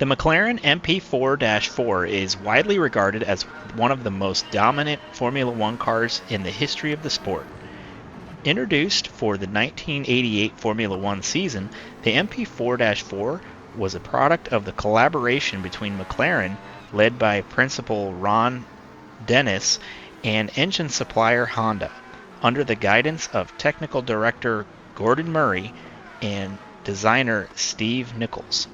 The McLaren MP4-4 is widely regarded as one of the most dominant Formula One cars in the history of the sport. Introduced for the 1988 Formula One season, the MP4-4 was a product of the collaboration between McLaren, led by Principal Ron Dennis, and engine supplier Honda, under the guidance of technical director Gordon Murray and designer Steve Nichols.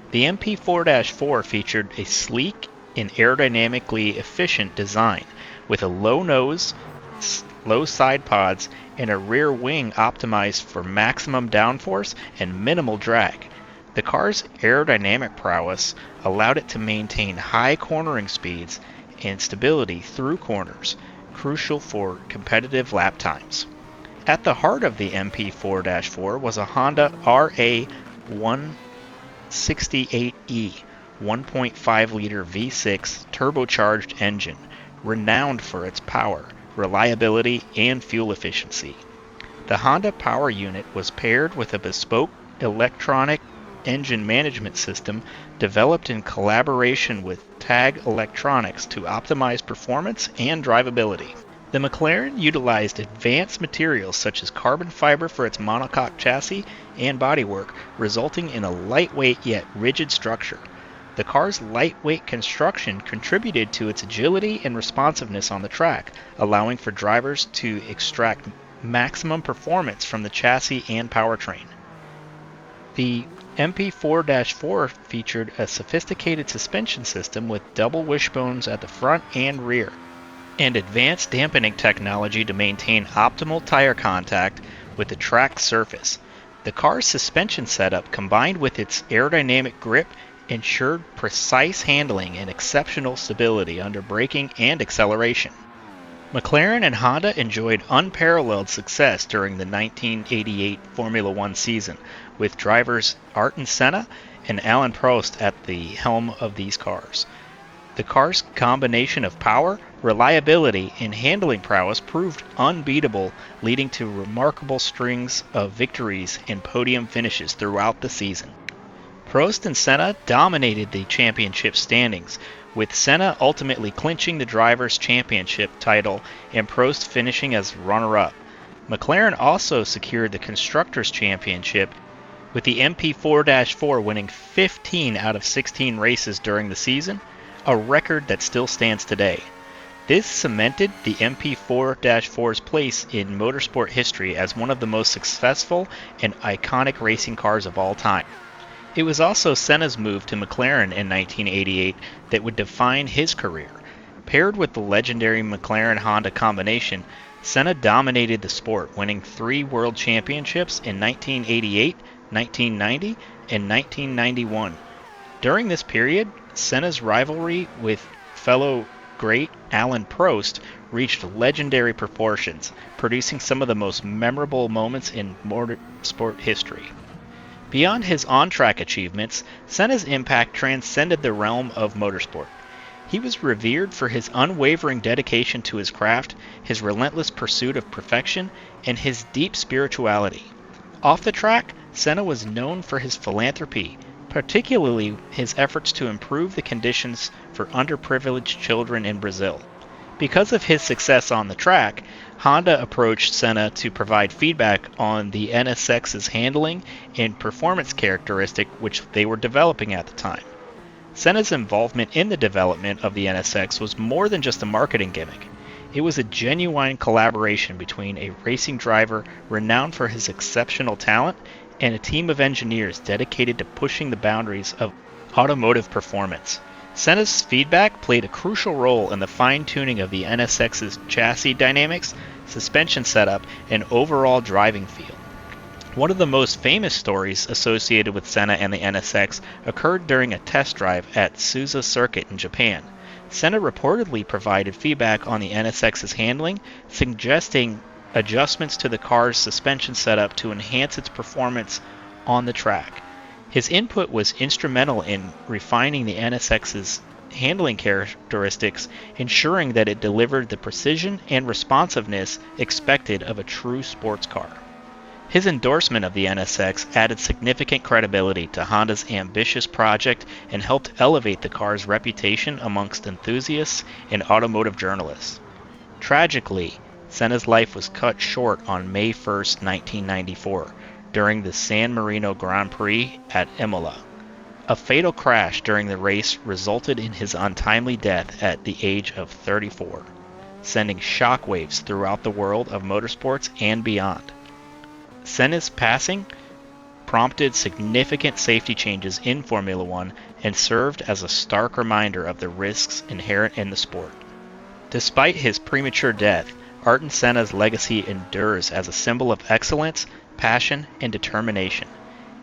The MP4-4 featured a sleek and aerodynamically efficient design, with a low nose, low side pods, and a rear wing optimized for maximum downforce and minimal drag. The car's aerodynamic prowess allowed it to maintain high cornering speeds and stability through corners, crucial for competitive lap times. At the heart of the MP4-4 was a Honda RA168E 1.5-liter V6 turbocharged engine, renowned for its power, reliability, and fuel efficiency. The Honda power unit was paired with a bespoke electronic engine management system developed in collaboration with TAG Electronics to optimize performance and drivability. The McLaren utilized advanced materials such as carbon fiber for its monocoque chassis and bodywork, resulting in a lightweight yet rigid structure. The car's lightweight construction contributed to its agility and responsiveness on the track, allowing for drivers to extract maximum performance from the chassis and powertrain. The MP4-4 featured a sophisticated suspension system with double wishbones at the front and rear, and advanced dampening technology to maintain optimal tire contact with the track surface. The car's suspension setup, combined with its aerodynamic grip, ensured precise handling and exceptional stability under braking and acceleration. McLaren and Honda enjoyed unparalleled success during the 1988 Formula One season, with drivers Ayrton Senna and Alain Prost at the helm of these cars. The car's combination of power, reliability, and handling prowess proved unbeatable, leading to remarkable strings of victories and podium finishes throughout the season. Prost and Senna dominated the championship standings, with Senna ultimately clinching the Drivers' Championship title and Prost finishing as runner-up. McLaren also secured the Constructors' Championship, with the MP4-4 winning 15 out of 16 races during the season, a record that still stands today. This cemented the MP4-4's place in motorsport history as one of the most successful and iconic racing cars of all time. It was also Senna's move to McLaren in 1988 that would define his career. Paired with the legendary McLaren-Honda combination, Senna dominated the sport, winning 3 world championships in 1988, 1990, and 1991. During this period, Senna's rivalry with fellow great Alain Prost reached legendary proportions, producing some of the most memorable moments in motorsport history. Beyond his on-track achievements, Senna's impact transcended the realm of motorsport. He was revered for his unwavering dedication to his craft, his relentless pursuit of perfection, and his deep spirituality. Off the track, Senna was known for his philanthropy, particularly his efforts to improve the conditions for underprivileged children in Brazil. Because of his success on the track, Honda approached Senna to provide feedback on the NSX's handling and performance characteristic which they were developing at the time. Senna's involvement in the development of the NSX was more than just a marketing gimmick. It was a genuine collaboration between a racing driver renowned for his exceptional talent and a team of engineers dedicated to pushing the boundaries of automotive performance. Senna's feedback played a crucial role in the fine-tuning of the NSX's chassis dynamics, suspension setup, and overall driving feel. One of the most famous stories associated with Senna and the NSX occurred during a test drive at Suzuka Circuit in Japan. Senna reportedly provided feedback on the NSX's handling, suggesting adjustments to the car's suspension setup to enhance its performance on the track. His input was instrumental in refining the NSX's handling characteristics, ensuring that it delivered the precision and responsiveness expected of a true sports car. His endorsement of the NSX added significant credibility to Honda's ambitious project and helped elevate the car's reputation amongst enthusiasts and automotive journalists. Tragically, Senna's life was cut short on May 1, 1994, during the San Marino Grand Prix at Imola. A fatal crash during the race resulted in his untimely death at the age of 34, sending shockwaves throughout the world of motorsports and beyond. Senna's passing prompted significant safety changes in Formula One and served as a stark reminder of the risks inherent in the sport. Despite his premature death, Ayrton Senna's legacy endures as a symbol of excellence, passion, and determination.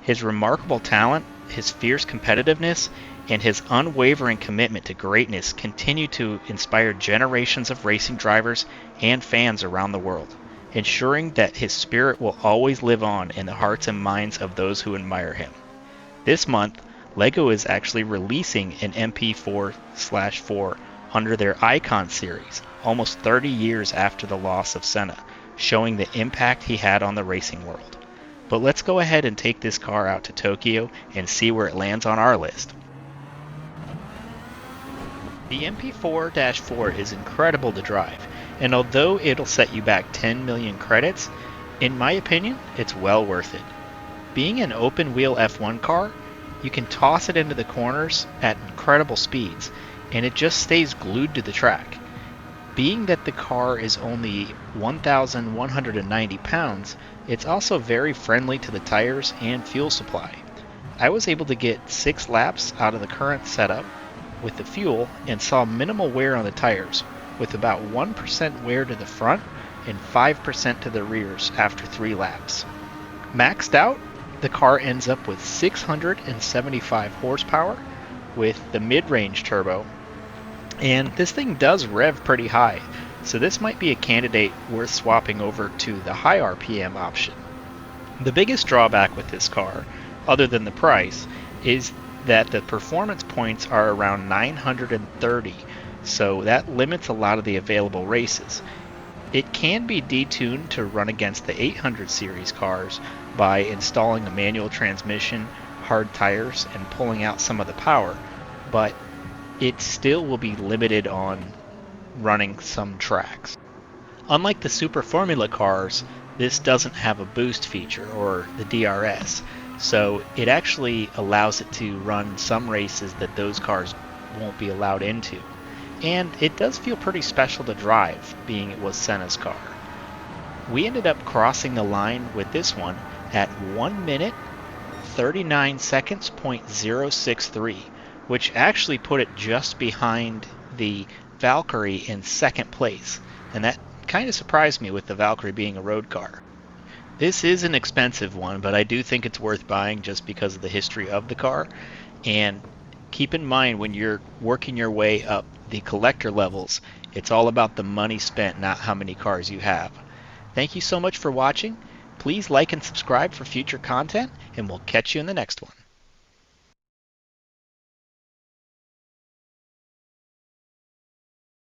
His remarkable talent, his fierce competitiveness, and his unwavering commitment to greatness continue to inspire generations of racing drivers and fans around the world, ensuring that his spirit will always live on in the hearts and minds of those who admire him. This month, LEGO is actually releasing an MP4/4 under their Icon series, almost 30 years after the loss of Senna, showing the impact he had on the racing world. But let's go ahead and take this car out to Tokyo and see where it lands on our list. The MP4-4 is incredible to drive, and although it'll set you back 10 million credits, in my opinion, it's well worth it. Being an open-wheel F1 car, you can toss it into the corners at incredible speeds, and it just stays glued to the track. Being that the car is only 1,190 pounds, it's also very friendly to the tires and fuel supply. I was able to get 6 laps out of the current setup with the fuel and saw minimal wear on the tires, with about 1% wear to the front and 5% to the rears after 3 laps. Maxed out, the car ends up with 675 horsepower with the mid-range turbo, and this thing does rev pretty high, so this might be a candidate worth swapping over to the high RPM option. The biggest drawback with this car, other than the price, is that the performance points are around 930, so that limits a lot of the available races. It can be detuned to run against the 800 series cars by installing a manual transmission, hard tires, and pulling out some of the power, but it still will be limited on running some tracks. Unlike the Super Formula cars, this doesn't have a boost feature, or the DRS, so it actually allows it to run some races that those cars won't be allowed into. And it does feel pretty special to drive, being it was Senna's car. We ended up crossing the line with this one at 1 minute 39 seconds .063, which actually put it just behind the Valkyrie in second place, and that kind of surprised me with the Valkyrie being a road car. This is an expensive one, but I do think it's worth buying just because of the history of the car. And keep in mind, when you're working your way up the collector levels, it's all about the money spent, not how many cars you have. Thank you so much for watching. Please like and subscribe for future content, and we'll catch you in the next one.